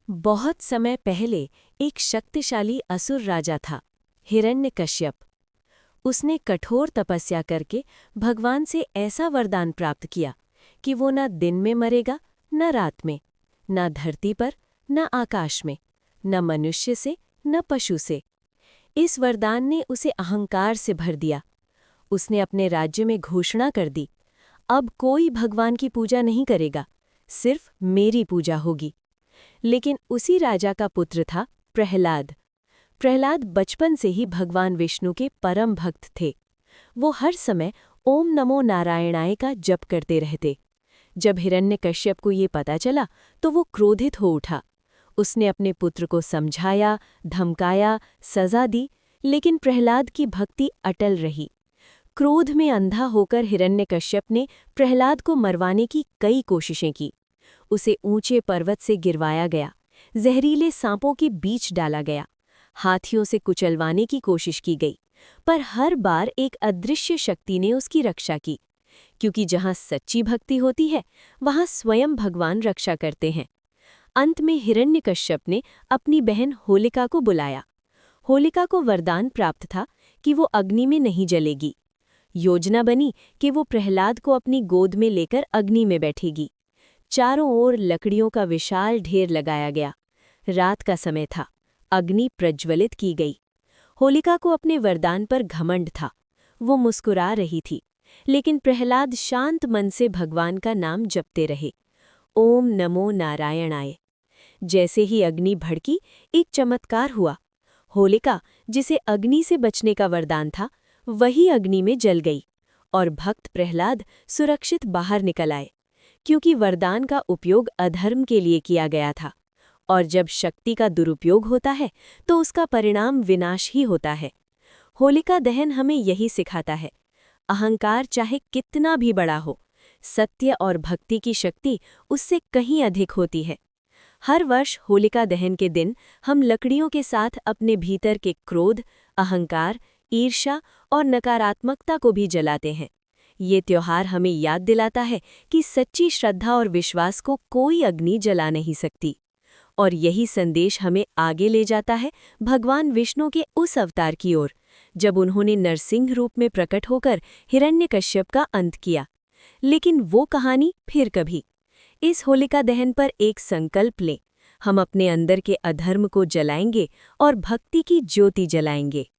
बहुत समय पहले एक शक्तिशाली असुर राजा था, हिरण्यकश्यप। उसने कठोर तपस्या करके भगवान से ऐसा वरदान प्राप्त किया कि वो न दिन में मरेगा, न रात में, न धरती पर, न आकाश में, न मनुष्य से, न पशु से। इस वरदान ने उसे अहंकार से भर दिया। उसने अपने राज्य में घोषणा कर दी, अब कोई भगवान की पूजा नहीं करेगा, सिर्फ मेरी पूजा होगी। लेकिन उसी राजा का पुत्र था प्रहलाद। प्रहलाद बचपन से ही भगवान विष्णु के परम भक्त थे। वो हर समय ओम नमो नारायणाय का जप करते रहते। जब हिरण्यकश्यप को ये पता चला तो वो क्रोधित हो उठा। उसने अपने पुत्र को समझाया, धमकाया, सजा दी, लेकिन प्रहलाद की भक्ति अटल रही। क्रोध में अंधा होकर हिरण्यकश्यप ने प्रहलाद को मरवाने की कई कोशिशें की। उसे ऊंचे पर्वत से गिरवाया गया, जहरीले सांपों के बीच डाला गया, हाथियों से कुचलवाने की कोशिश की गई, पर हर बार एक अदृश्य शक्ति ने उसकी रक्षा की, क्योंकि जहां सच्ची भक्ति होती है वहां स्वयं भगवान रक्षा करते हैं। अंत में हिरण्यकश्यप ने अपनी बहन होलिका को बुलाया। होलिका को वरदान प्राप्त था कि वो अग्नि में नहीं जलेगी। योजना बनी कि वो प्रहलाद को अपनी गोद में लेकर अग्नि में बैठेगी। चारों ओर लकड़ियों का विशाल ढेर लगाया गया। रात का समय था, अग्नि प्रज्वलित की गई। होलिका को अपने वरदान पर घमंड था। वो मुस्कुरा रही थी, लेकिन प्रहलाद शांत मन से भगवान का नाम जपते रहे, ओम नमो नारायणाय। जैसे ही अग्नि भड़की, एक चमत्कार हुआ। होलिका, जिसे अग्नि से बचने का वरदान था, वही अग्नि में जल गई और भक्त प्रहलाद सुरक्षित बाहर निकल आए, क्योंकि वरदान का उपयोग अधर्म के लिए किया गया था, और जब शक्ति का दुरुपयोग होता है तो उसका परिणाम विनाश ही होता है। होलिका दहन हमें यही सिखाता है, अहंकार चाहे कितना भी बड़ा हो, सत्य और भक्ति की शक्ति उससे कहीं अधिक होती है। हर वर्ष होलिका दहन के दिन हम लकड़ियों के साथ अपने भीतर के क्रोध, अहंकार, ईर्ष्या और नकारात्मकता को भी जलाते हैं। ये त्योहार हमें याद दिलाता है कि सच्ची श्रद्धा और विश्वास को कोई अग्नि जला नहीं सकती। और यही संदेश हमें आगे ले जाता है भगवान विष्णु के उस अवतार की ओर, जब उन्होंने नरसिंह रूप में प्रकट होकर हिरण्यकश्यप का अंत किया। लेकिन वो कहानी फिर कभी। इस होलिका दहन पर एक संकल्प लें, हम अपने अंदर के अधर्म को जलाएंगे और भक्ति की ज्योति जलाएंगे।